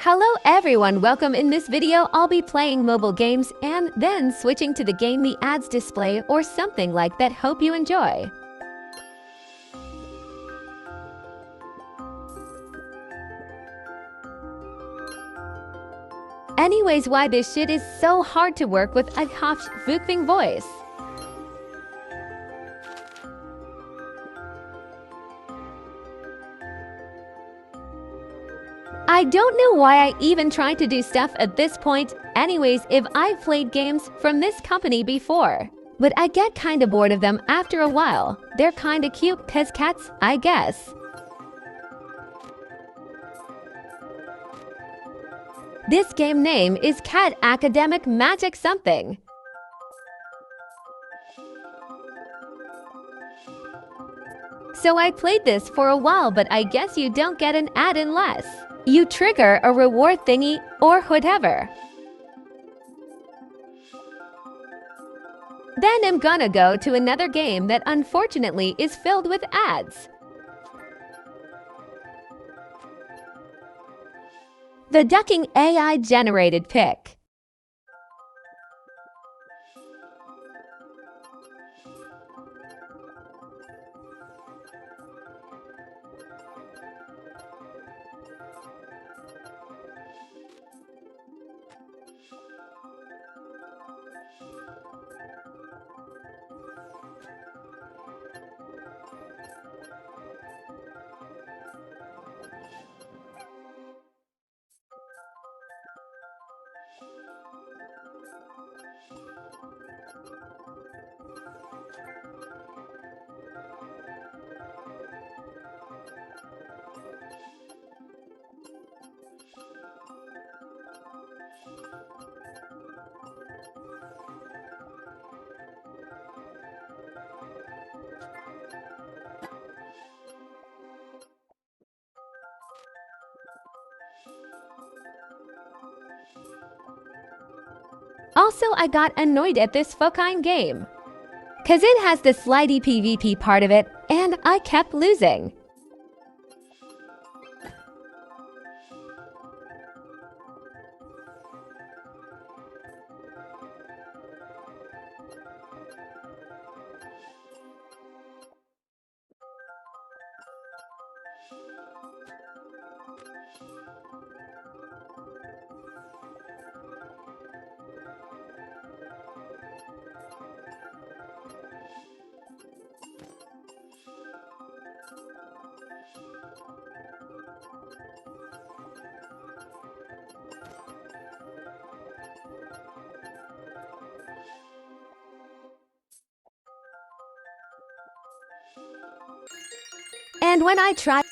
Hello everyone, welcome. In this video I'll be playing mobile games and then switching to the game the ads display or something like that. Hope you enjoy. Anyways, why this shit is so hard to work with a half voicing voice. I don't know why I even tried to do stuff at this point. Anyways, if I've played games from this company before, but I get kinda bored of them after a while. They're kinda cute cause cats, I guess. This game name is Cat Academic Magic something. So I played this for a while, but I guess you don't get an ad unless you trigger a reward thingy or whatever. Then I'm gonna go to another game that unfortunately is filled with ads. The ducking AI generated pic. Also, I got annoyed at this fucking game, cause it has the slidey PvP part of it, and I kept losing. And when I tried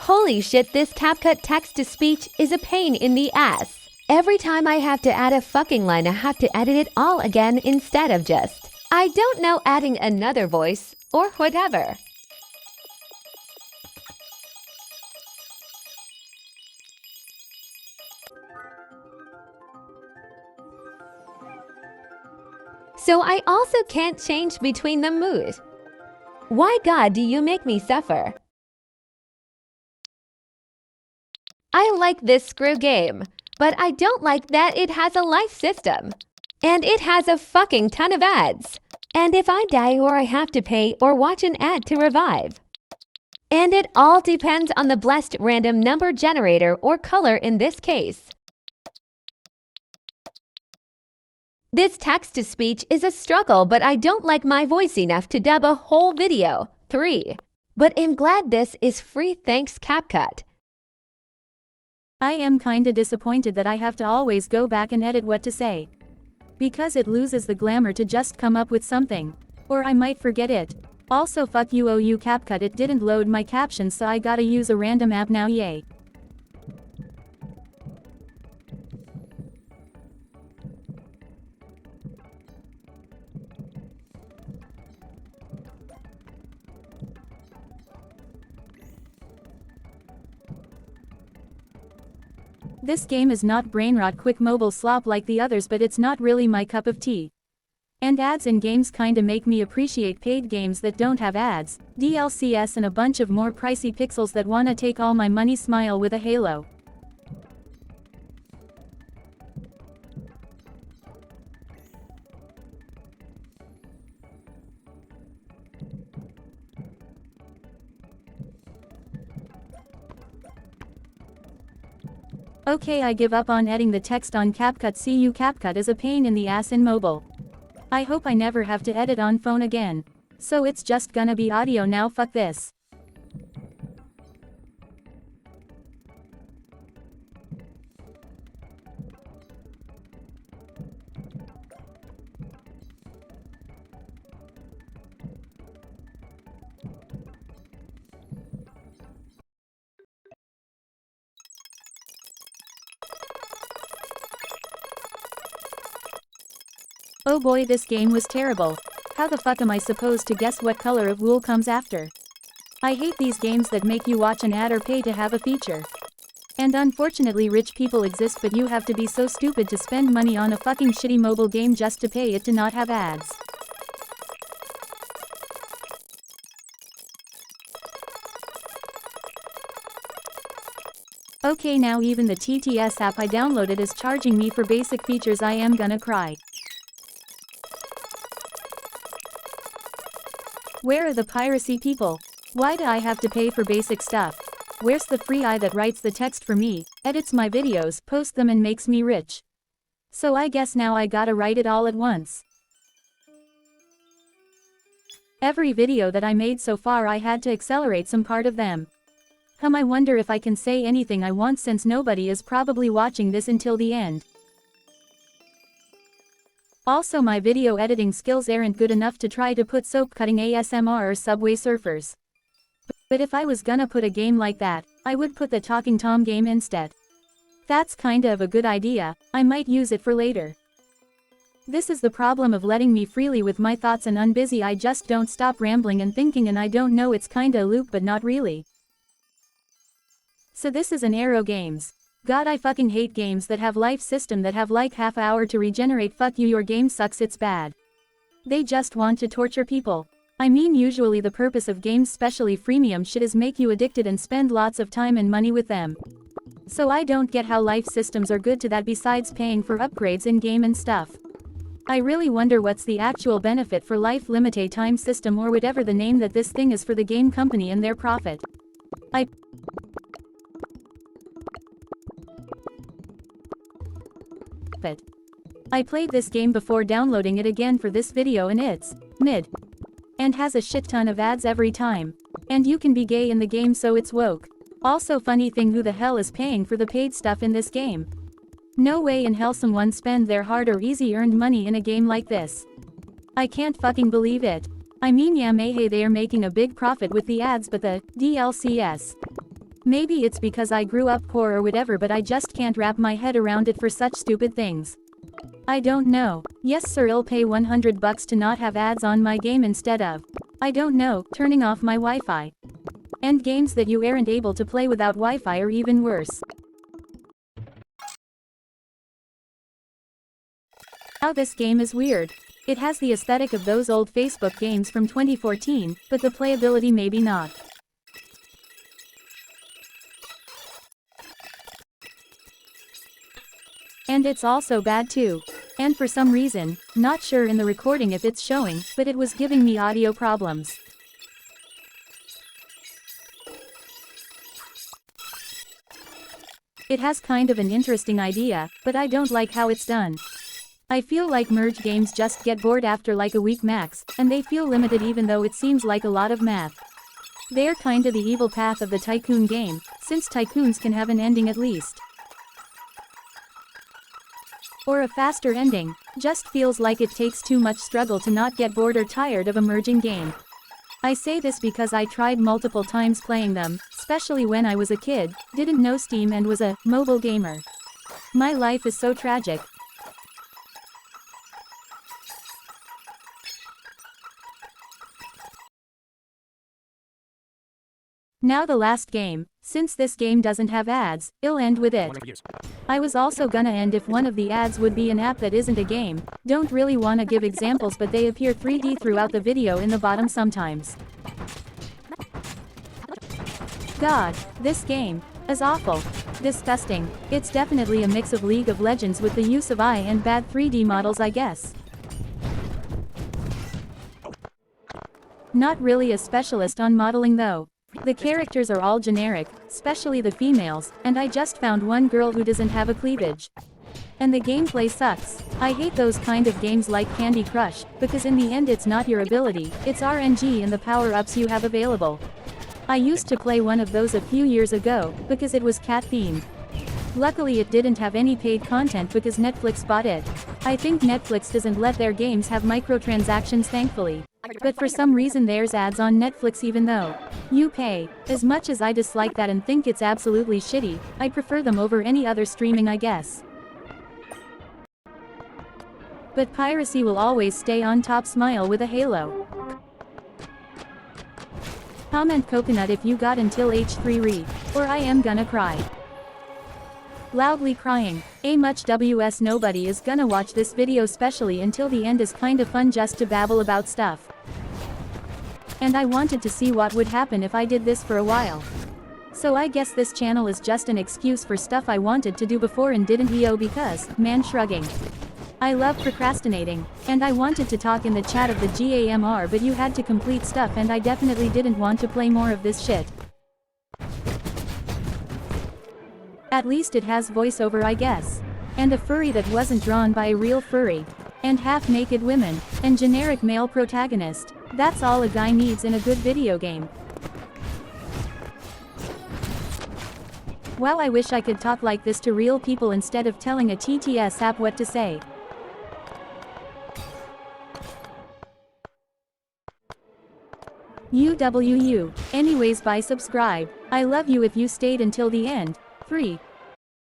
Holy shit, this CapCut text-to-speech is a pain in the ass. Every time I have to add a fucking line, I have to edit it all again instead of just, I don't know, adding another voice or whatever. So I also can't change between the mood. Why God do you make me suffer? I like this screw game, but I don't like that it has a life system. And it has a fucking ton of ads. And if I die or I have to pay or watch an ad to revive. And it all depends on the blessed random number generator or color in this case. This text-to-speech is a struggle, but I don't like my voice enough to dub a whole video. 3. But I'm glad this is free, thanks CapCut. I am kinda disappointed that I have to always go back and edit what to say. because it loses the glamour to just come up with something. Or I might forget it. Also fuck you OU CapCut, it didn't load my captions so I gotta use a random app now, yay. This game is not brainrot quick mobile slop like the others, but it's not really my cup of tea. And ads in games kinda make me appreciate paid games that don't have ads, DLCs and a bunch of more pricey pixels that wanna take all my money. Smile with a halo. Okay, I give up on editing the text on CapCut. See you CapCut is a pain in the ass in mobile. I hope I never have to edit on phone again. So it's just gonna be audio now, fuck this. Oh boy, this game was terrible. How the fuck am I supposed to guess what color of wool comes after? I hate these games that make you watch an ad or pay to have a feature. And unfortunately rich people exist, but you have to be so stupid to spend money on a fucking shitty mobile game just to pay it to not have ads. Okay, now even the TTS app I downloaded is charging me for basic features. I am gonna cry. Where are the piracy people? Why do I have to pay for basic stuff? Where's the free eye that writes the text for me, edits my videos, posts them and makes me rich? So I guess now I gotta write it all at once. Every video that I made so far I had to accelerate some part of them. I wonder if I can say anything I want since nobody is probably watching this until the end. Also, my video editing skills aren't good enough to try to put soap cutting ASMR or Subway Surfers. But if I was gonna put a game like that, I would put the Talking Tom game instead. That's kinda of a good idea, I might use it for later. This is the problem of letting me freely with my thoughts and unbusy. I just don't stop rambling and thinking, and I don't know, it's kinda a loop but not really. So this is an Arrow Games. God, I fucking hate games that have life system that have like half hour to regenerate. Fuck you, your game sucks, it's bad. They just want to torture people. I mean, usually the purpose of games, especially freemium shit, is make you addicted and spend lots of time and money with them. So I don't get how life systems are good to that besides paying for upgrades in game and stuff. I really wonder what's the actual benefit for life limited time system or whatever the name that this thing is for the game company and their profit. I played this game before downloading it again for this video and it's mid. And has a shit ton of ads every time. And you can be gay in the game, so it's woke. Also, funny thing, who the hell is paying for the paid stuff in this game? No way in hell someone spend their hard or easy earned money in a game like this. I can't fucking believe it. I mean, yeah, maybe they are making a big profit with the ads, but the DLCs. Maybe it's because I grew up poor or whatever, but I just can't wrap my head around it for such stupid things. I don't know. Yes sir, I'll pay $100 to not have ads on my game instead of, I don't know, turning off my Wi-Fi. And games that you aren't able to play without Wi-Fi are even worse. Now this game is weird. It has the aesthetic of those old Facebook games from 2014, but the playability maybe not. And it's also bad too. And for some reason, not sure in the recording if it's showing, but it was giving me audio problems. It has kind of an interesting idea, but I don't like how it's done. I feel like merge games just get bored after like a week max, and they feel limited even though it seems like a lot of math. They're kinda the evil path of the tycoon game, since tycoons can have an ending at least. Or a faster ending, just feels like it takes too much struggle to not get bored or tired of a merging game. I say this because I tried multiple times playing them, especially when I was a kid, didn't know Steam and was a mobile gamer. My life is so tragic. Now the last game. Since this game doesn't have ads, I'll end with it. I was also gonna end if one of the ads would be an app that isn't a game. Don't really wanna give examples, but they appear 3D throughout the video in the bottom sometimes. God, this game is awful. Disgusting. It's definitely a mix of League of Legends with the use of AI and bad 3D models, I guess. Not really a specialist on modeling though. The characters are all generic, especially the females, and I just found one girl who doesn't have a cleavage. And the gameplay sucks. I hate those kind of games like Candy Crush, because in the end it's not your ability, it's RNG and the power-ups you have available. I used to play one of those a few years ago, because it was cat-themed. Luckily it didn't have any paid content because Netflix bought it. I think Netflix doesn't let their games have microtransactions, thankfully. But for some reason there's ads on Netflix even though you pay. As much as I dislike that and think it's absolutely shitty, I prefer them over any other streaming, I guess. But piracy will always stay on top. Smile with a halo. Comment coconut if you got until H3 read, or I am gonna cry. Loudly crying. Much WS nobody is gonna watch this video, especially until the end is kinda fun just to babble about stuff. And I wanted to see what would happen if I did this for a while. So I guess this channel is just an excuse for stuff I wanted to do before and didn't because, man shrugging. I love procrastinating, and I wanted to talk in the chat of the GAMR, but you had to complete stuff and I definitely didn't want to play more of this shit. At least it has voiceover, I guess. And a furry that wasn't drawn by a real furry. And half-naked women, and generic male protagonist. That's all a guy needs in a good video game. Wow, I wish I could talk like this to real people instead of telling a TTS app what to say. UWU. Anyways, bye, subscribe. I love you if you stayed until the end. 3,